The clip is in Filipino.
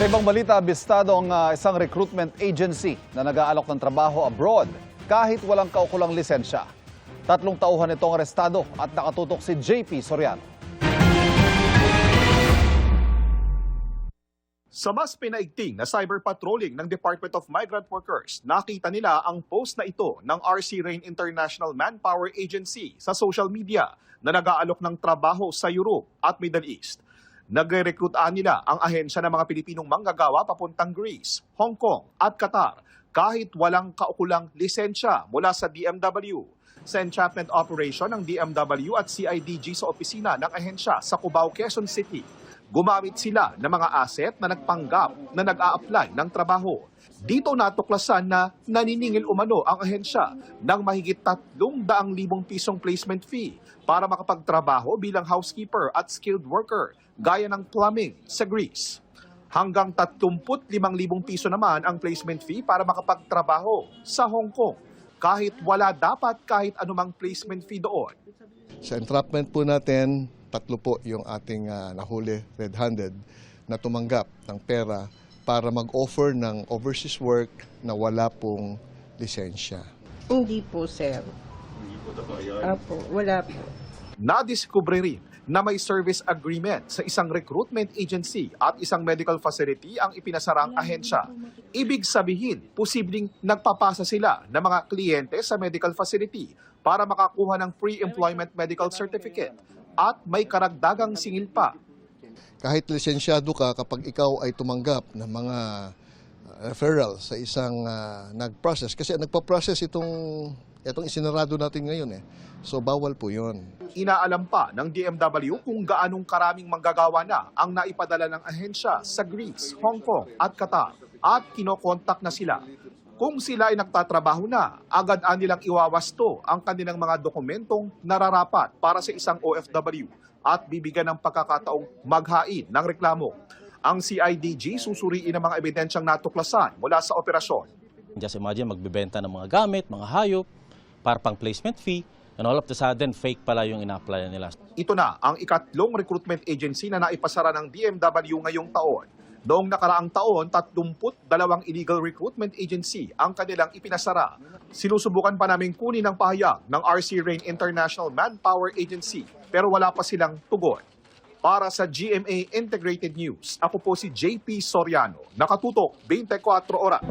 Sa ibang balita, abistado ang isang recruitment agency na nag-aalok ng trabaho abroad kahit walang kaukulang lisensya. 3 tauhan itong arestado at nakatutok si JP Soriano. Sa mas pinaigting na cyber patrolling ng Department of Migrant Workers, nakita nila ang post na ito ng RC Rain International Manpower Agency sa social media na nag-aalok ng trabaho sa Europe at Middle East. Nagre-recruitaan nila ang ahensya ng mga Pilipinong manggagawa papuntang Greece, Hong Kong at Qatar kahit walang kaukulang lisensya mula sa DMW. Sa entrapment operation ng DMW at CIDG sa opisina ng ahensya sa Cubao, Quezon City, gumamit sila ng mga asset na nagpanggap na nag-a-apply ng trabaho. Dito natuklasan na naniningil umano ang ahensya ng mahigit 300,000 pisong placement fee para makapagtrabaho bilang housekeeper at skilled worker gaya ng plumbing sa Greece. Hanggang 35,000 piso naman ang placement fee para makapagtrabaho sa Hong Kong kahit wala dapat kahit anumang placement fee doon. Sa entrapment po natin, 3 po yung ating nahuli red-handed na tumanggap ng pera para mag-offer ng overseas work na wala pong lisensya. Hindi po, sir. Hindi po totoo yun. Apo, wala po. Nadiskubre rin na may service agreement sa isang recruitment agency at isang medical facility ang ipinasarang ahensya. Ibig sabihin, posibleng nagpapasa sila ng mga kliyente sa medical facility para makakuha ng pre-employment medical certificate at may karagdagang singil pa. Kahit lisensyado ka, kapag ikaw ay tumanggap ng mga referral sa isang nag-process, kasi nagpa-process itong isinarado natin ngayon So bawal po yun. Inaalam pa ng DMW kung gaanong karaming manggagawa na ang naipadala ng ahensya sa Greece, Hong Kong at Qatar at kinokontak na sila. Kung sila ay nagtatrabaho na, agad nilang iwawasto ang kanilang mga dokumentong nararapat para sa isang OFW at bibigyan ng pagkakataong maghain ng reklamo. Ang CIDG susuriin ang mga ebidensyang natuklasan mula sa operasyon. Just imagine, magbebenta ng mga gamit, mga hayop, para pang placement fee, and all of the sudden, fake pala yung ina-apply nila. Ito na ang ikatlong recruitment agency na naipasara ng DMW ngayong taon. Noong nakaraang taon, 32 illegal recruitment agency ang kanilang ipinasara. Sinusubukan pa namin kunin ang pahayag ng RC Rain International Manpower Agency pero wala pa silang tugon. Para sa GMA Integrated News, ako po si JP Soriano, nakatutok 24 oras.